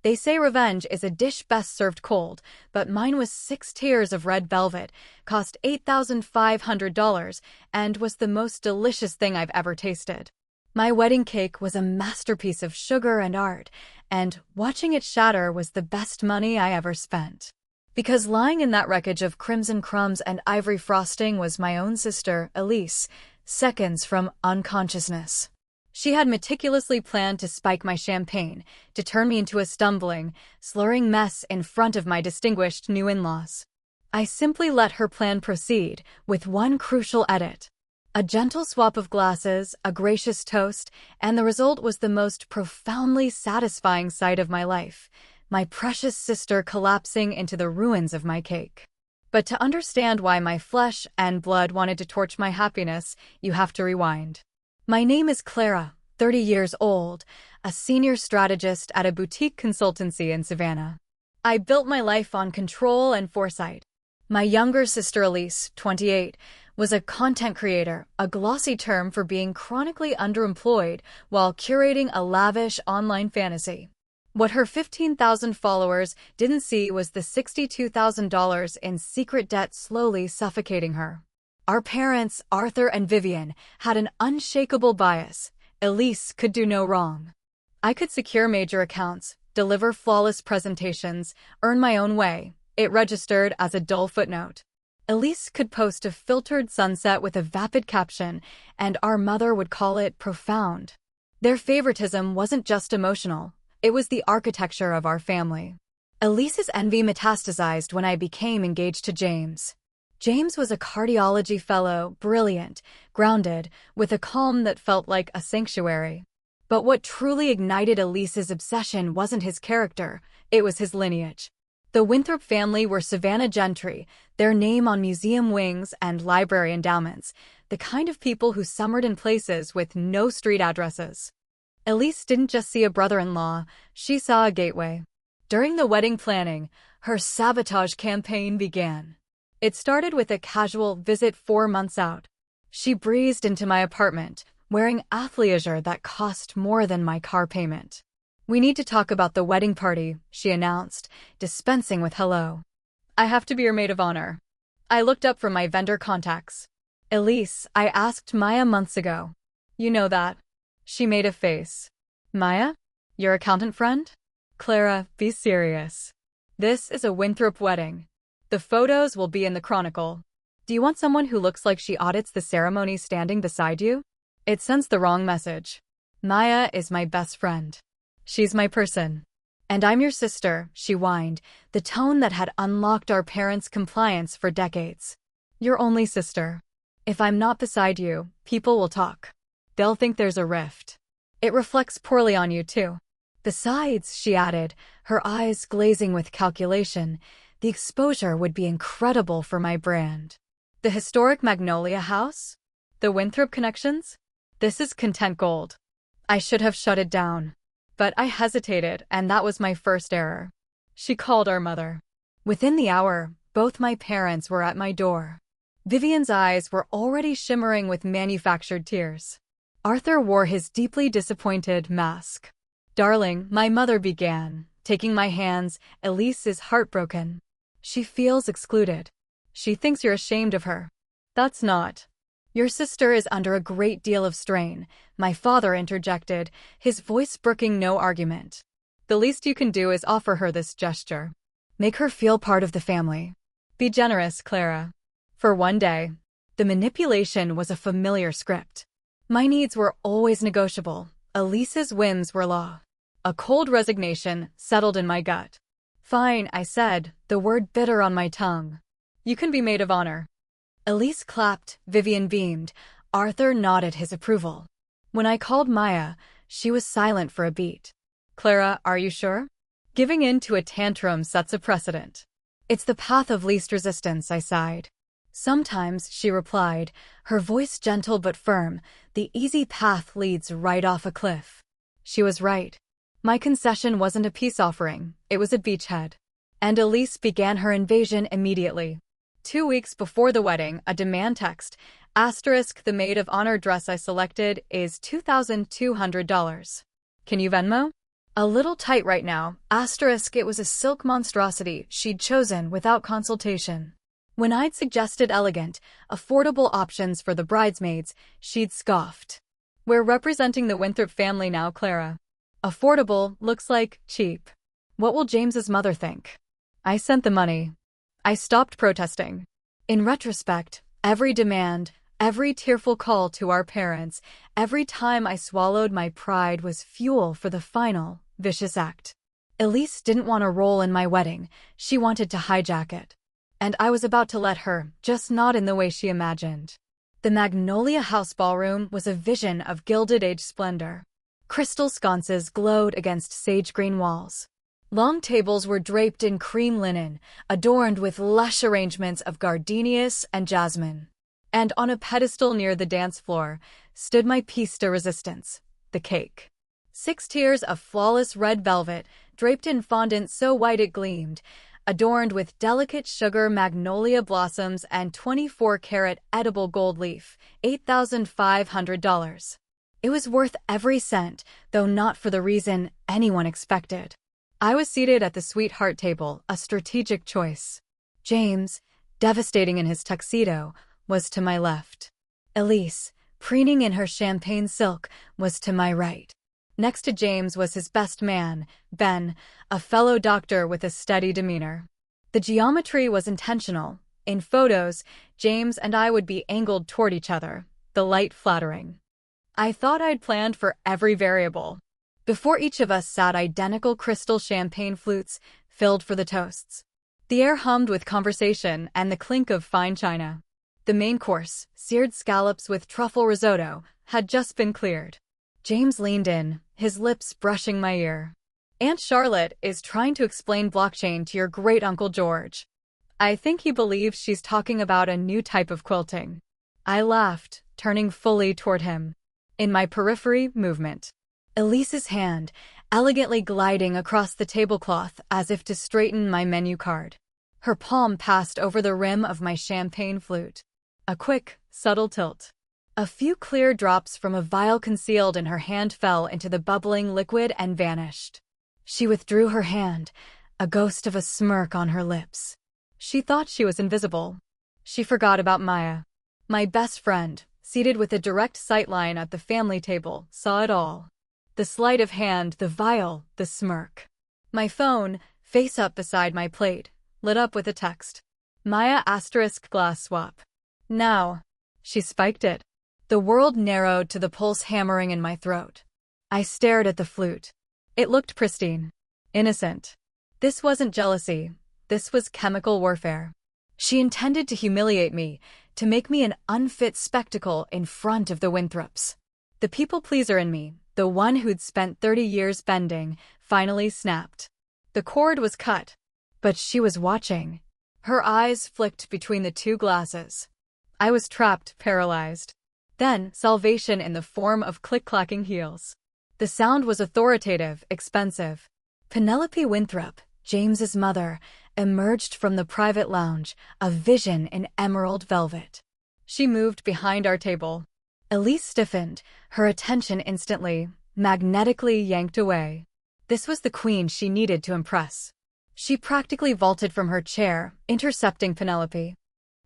They say revenge is a dish best served cold, but mine was 6 tiers of red velvet, cost $8,500, and was the most delicious thing I've ever tasted. My wedding cake was a masterpiece of sugar and art, and watching it shatter was the best money I ever spent. Because lying in that wreckage of crimson crumbs and ivory frosting was my own sister, Elise, seconds from unconsciousness. She had meticulously planned to spike my champagne, to turn me into a stumbling, slurring mess in front of my distinguished new in-laws. I simply let her plan proceed, with one crucial edit. A gentle swap of glasses, a gracious toast, and the result was the most profoundly satisfying sight of my life, my precious sister collapsing into the ruins of my cake. But to understand why my flesh and blood wanted to torch my happiness, you have to rewind. My name is Clara, 30 years old, a senior strategist at a boutique consultancy in Savannah. I built my life on control and foresight. My younger sister Elise, 28, was a content creator, a glossy term for being chronically underemployed while curating a lavish online fantasy. What her 15,000 followers didn't see was the $62,000 in secret debt slowly suffocating her. Our parents, Arthur and Vivian, had an unshakable bias. Elise could do no wrong. I could secure major accounts, deliver flawless presentations, earn my own way. It registered as a dull footnote. Elise could post a filtered sunset with a vapid caption, and our mother would call it profound. Their favoritism wasn't just emotional. It was the architecture of our family. Elise's envy metastasized when I became engaged to James. James was a cardiology fellow, brilliant, grounded, with a calm that felt like a sanctuary. But what truly ignited Elise's obsession wasn't his character, it was his lineage. The Winthrop family were Savannah gentry, their name on museum wings and library endowments, the kind of people who summered in places with no street addresses. Elise didn't just see a brother-in-law, she saw a gateway. During the wedding planning, her sabotage campaign began. It started with a casual visit 4 months out. She breezed into my apartment, wearing athleisure that cost more than my car payment. "We need to talk about the wedding party," she announced, dispensing with hello. "I have to be your maid of honor." I looked up from my vendor contacts. "Elise, I asked Maya months ago." "You know that." She made a face. "Maya? Your accountant friend?" "Clara, be serious. This is a Winthrop wedding. The photos will be in the Chronicle. Do you want someone who looks like she audits the ceremony standing beside you? It sends the wrong message. Maya is my best friend. She's my person. And I'm your sister," she whined, the tone that had unlocked our parents' compliance for decades. "Your only sister. If I'm not beside you, people will talk. They'll think there's a rift. It reflects poorly on you, too. Besides," she added, her eyes glazing with calculation, "the exposure would be incredible for my brand. The historic Magnolia House? The Winthrop connections? This is content gold." I should have shut it down. But I hesitated, and that was my first error. She called our mother. Within the hour, both my parents were at my door. Vivian's eyes were already shimmering with manufactured tears. Arthur wore his deeply disappointed mask. "Darling," my mother began, taking my hands, "Elise is heartbroken. She feels excluded. She thinks you're ashamed of her." "That's not." "Your sister is under a great deal of strain," my father interjected, his voice brooking no argument. "The least you can do is offer her this gesture. Make her feel part of the family. Be generous, Clara." For one day, the manipulation was a familiar script. My needs were always negotiable. Elise's whims were law. A cold resignation settled in my gut. "Fine," I said, the word bitter on my tongue. "You can be maid of honor." Elise clapped, Vivian beamed, Arthur nodded his approval. When I called Maya, she was silent for a beat. "Clara, are you sure? Giving in to a tantrum sets a precedent." "It's the path of least resistance," I sighed. "Sometimes," she replied, her voice gentle but firm, "the easy path leads right off a cliff." She was right. My concession wasn't a peace offering, it was a beachhead. And Elise began her invasion immediately. 2 weeks before the wedding, a demand text, *, the maid of honor dress I selected is $2,200. Can you Venmo? A little tight right now, asterisk it was a silk monstrosity she'd chosen without consultation. When I'd suggested elegant, affordable options for the bridesmaids, she'd scoffed. We're representing the Winthrop family now, Clara. Affordable looks like cheap. What will James's mother think? I sent the money. I stopped protesting. In retrospect, every demand, every tearful call to our parents, every time I swallowed my pride was fuel for the final, vicious act. Elise didn't want a role in my wedding, she wanted to hijack it. And I was about to let her, just not in the way she imagined. The Magnolia House ballroom was a vision of Gilded Age splendor. Crystal sconces glowed against sage-green walls. Long tables were draped in cream linen, adorned with lush arrangements of gardenias and jasmine. And on a pedestal near the dance floor stood my piece de resistance, the cake. 6 tiers of flawless red velvet, draped in fondant so white it gleamed, adorned with delicate sugar magnolia blossoms and 24-karat edible gold leaf, $8,500. It was worth every cent, though not for the reason anyone expected. I was seated at the sweetheart table, a strategic choice. James, devastating in his tuxedo, was to my left. Elise, preening in her champagne silk, was to my right. Next to James was his best man, Ben, a fellow doctor with a steady demeanor. The geometry was intentional. In photos, James and I would be angled toward each other, the light flattering. I thought I'd planned for every variable. Before each of us sat identical crystal champagne flutes, filled for the toasts. The air hummed with conversation and the clink of fine china. The main course, seared scallops with truffle risotto, had just been cleared. James leaned in, his lips brushing my ear. Aunt Charlotte is trying to explain blockchain to your great-uncle George. I think he believes she's talking about a new type of quilting. I laughed, turning fully toward him. In my periphery, movement. Elise's hand, elegantly gliding across the tablecloth as if to straighten my menu card. Her palm passed over the rim of my champagne flute. A quick, subtle tilt. A few clear drops from a vial concealed in her hand fell into the bubbling liquid and vanished. She withdrew her hand, a ghost of a smirk on her lips. She thought she was invisible. She forgot about Maya. My best friend, seated with a direct sightline at the family table, saw it all. The sleight of hand, the vial, the smirk. My phone, face up beside my plate, lit up with a text. Maya * glass swap. Now. She spiked it. The world narrowed to the pulse hammering in my throat. I stared at the flute. It looked pristine. Innocent. This wasn't jealousy. This was chemical warfare. She intended to humiliate me, to make me an unfit spectacle in front of the Winthrops. The people-pleaser in me, the one who'd spent 30 years bending, finally snapped. The cord was cut. But she was watching. Her eyes flicked between the two glasses. I was trapped, paralyzed. Then, salvation in the form of click-clacking heels. The sound was authoritative, expensive. Penelope Winthrop, James's mother, emerged from the private lounge, a vision in emerald velvet. She moved behind our table. Elise stiffened, her attention instantly, magnetically yanked away. This was the queen she needed to impress. She practically vaulted from her chair, intercepting Penelope.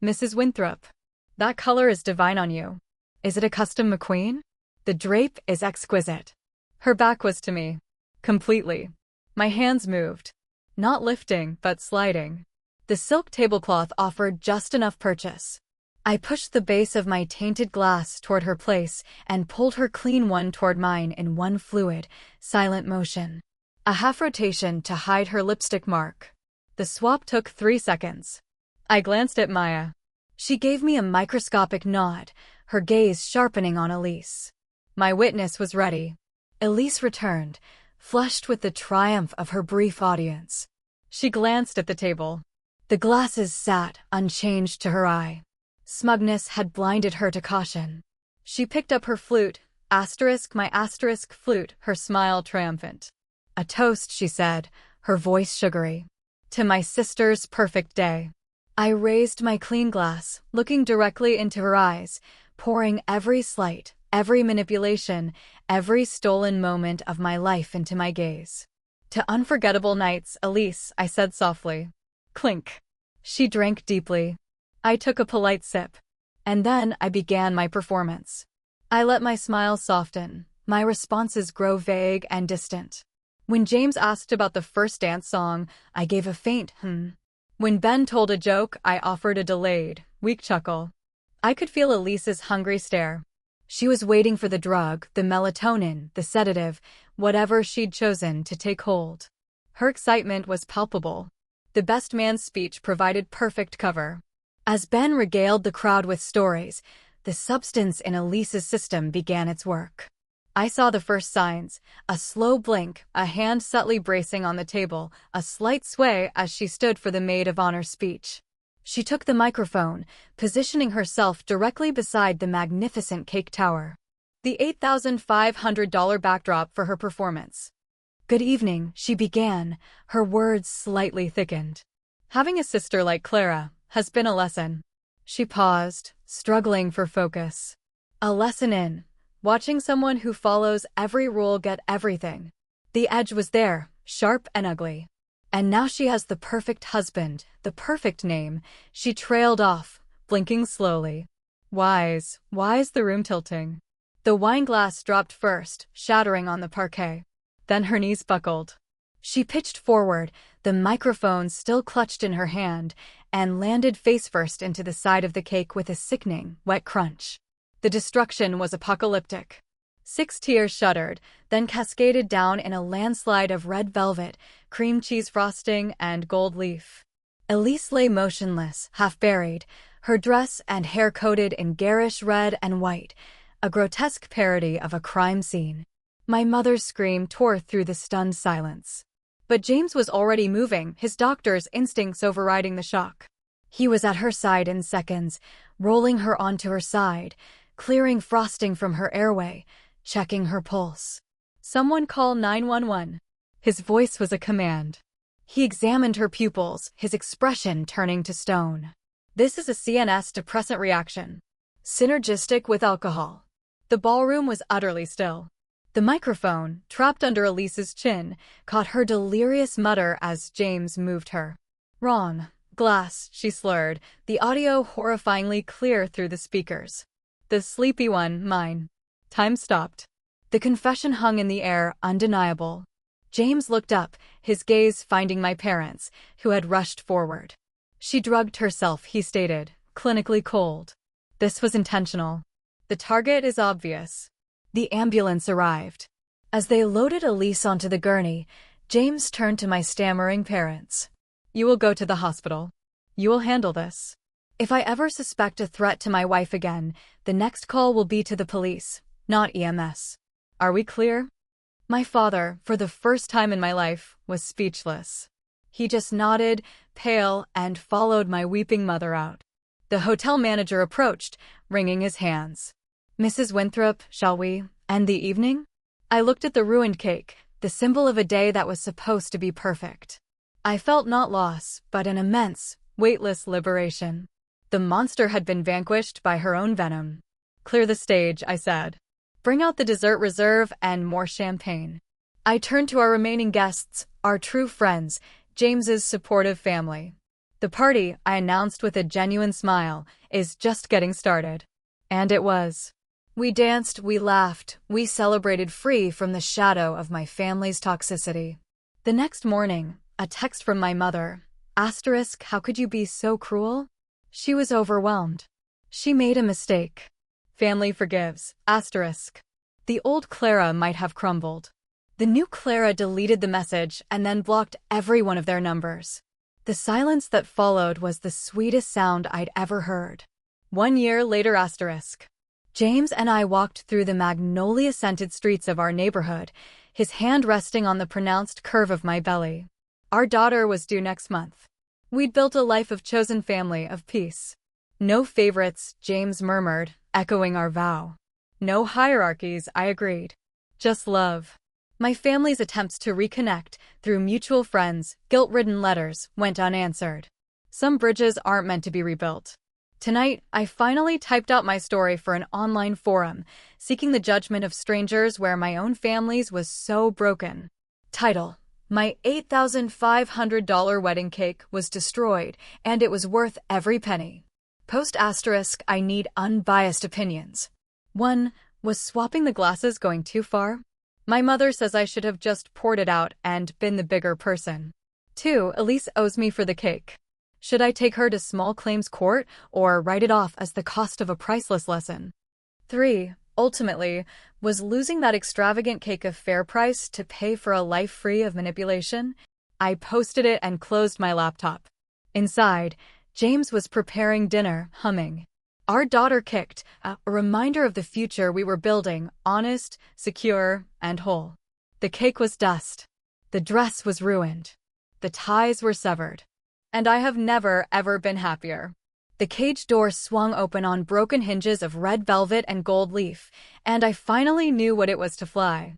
Mrs. Winthrop, that color is divine on you. Is it a custom McQueen? The drape is exquisite. Her back was to me. Completely. My hands moved. Not lifting, but sliding. The silk tablecloth offered just enough purchase. I pushed the base of my tainted glass toward her place and pulled her clean one toward mine in one fluid, silent motion. A half rotation to hide her lipstick mark. The swap took 3 seconds. I glanced at Maya. She gave me a microscopic nod, her gaze sharpening on Elise. My witness was ready. Elise returned, flushed with the triumph of her brief audience. She glanced at the table. The glasses sat, unchanged to her eye. Smugness had blinded her to caution. She picked up her flute, my flute, her smile triumphant. A toast, she said, her voice sugary. To my sister's perfect day. I raised my clean glass, looking directly into her eyes, pouring every slight, every manipulation, every stolen moment of my life into my gaze. To unforgettable nights, Elise, I said softly. Clink. She drank deeply. I took a polite sip. And then I began my performance. I let my smile soften, my responses grow vague and distant. When James asked about the first dance song, I gave a faint When Ben told a joke, I offered a delayed, weak chuckle. I could feel Elise's hungry stare. She was waiting for the drug, the melatonin, the sedative, whatever she'd chosen to take hold. Her excitement was palpable. The best man's speech provided perfect cover. As Ben regaled the crowd with stories, the substance in Elise's system began its work. I saw the first signs, a slow blink, a hand subtly bracing on the table, a slight sway as she stood for the maid of honor speech. She took the microphone, positioning herself directly beside the magnificent cake tower. The $8,500 backdrop for her performance. Good evening, she began, her words slightly thickened. Having a sister like Clara has been a lesson. She paused, struggling for focus. A lesson in watching someone who follows every rule get everything. The edge was there, sharp and ugly. And now she has the perfect husband, the perfect name. She trailed off, blinking slowly. Why's the room tilting? The wine glass dropped first, shattering on the parquet. Then her knees buckled. She pitched forward, the microphone still clutched in her hand, and landed face first into the side of the cake with a sickening, wet crunch. The destruction was apocalyptic. 6 tears shuddered, then cascaded down in a landslide of red velvet, cream cheese frosting, and gold leaf. Elise lay motionless, half-buried, her dress and hair coated in garish red and white, a grotesque parody of a crime scene. My mother's scream tore through the stunned silence. But James was already moving, his doctor's instincts overriding the shock. He was at her side in seconds, rolling her onto her side, clearing frosting from her airway, checking her pulse. Someone call 911. His voice was a command. He examined her pupils, his expression turning to stone. This is a CNS depressant reaction. Synergistic with alcohol. The ballroom was utterly still. The microphone, trapped under Elise's chin, caught her delirious mutter as James moved her. Wrong. Glass, she slurred, the audio horrifyingly clear through the speakers. The sleepy one, mine. Time stopped. The confession hung in the air, undeniable. James looked up, his gaze finding my parents, who had rushed forward. She drugged herself, he stated, clinically cold. This was intentional. The target is obvious. The ambulance arrived. As they loaded Elise onto the gurney, James turned to my stammering parents. You will go to the hospital. You will handle this. If I ever suspect a threat to my wife again, the next call will be to the police, not EMS. Are we clear? My father, for the first time in my life, was speechless. He just nodded, pale, and followed my weeping mother out. The hotel manager approached, wringing his hands. Mrs. Winthrop, shall we end the evening? I looked at the ruined cake, the symbol of a day that was supposed to be perfect. I felt not loss, but an immense, weightless liberation. The monster had been vanquished by her own venom. Clear the stage, I said. Bring out the dessert reserve and more champagne. I turned to our remaining guests, our true friends, James's supportive family. The party, I announced with a genuine smile, is just getting started. And it was. We danced, we laughed, we celebrated free from the shadow of my family's toxicity. The next morning, a text from my mother. Asterisk, how could you be so cruel? She was overwhelmed. She made a mistake. Family forgives. Asterisk. The old Clara might have crumbled. The new Clara deleted the message and then blocked every one of their numbers. The silence that followed was the sweetest sound I'd ever heard. 1 year later, asterisk. James and I walked through the magnolia-scented streets of our neighborhood, his hand resting on the pronounced curve of my belly. Our daughter was due next month. We'd built a life of chosen family, of peace. No favorites, James murmured, echoing our vow. No hierarchies, I agreed. Just love. My family's attempts to reconnect, through mutual friends, guilt-ridden letters, went unanswered. Some bridges aren't meant to be rebuilt. Tonight, I finally typed out my story for an online forum, seeking the judgment of strangers where my own family's was so broken. Title: My $8,500 wedding cake was destroyed, and it was worth every penny. Post asterisk, I need unbiased opinions. 1. Was swapping the glasses going too far? My mother says I should have just poured it out and been the bigger person. 2. Elise owes me for the cake. Should I take her to small claims court or write it off as the cost of a priceless lesson? 3. Ultimately, was losing that extravagant cake a fair price to pay for a life free of manipulation? I posted it and closed my laptop. Inside, James was preparing dinner, humming. Our daughter kicked, a reminder of the future we were building, honest, secure, and whole. The cake was dust. The dress was ruined. The ties were severed. And I have never, ever been happier. The cage door swung open on broken hinges of red velvet and gold leaf, and I finally knew what it was to fly.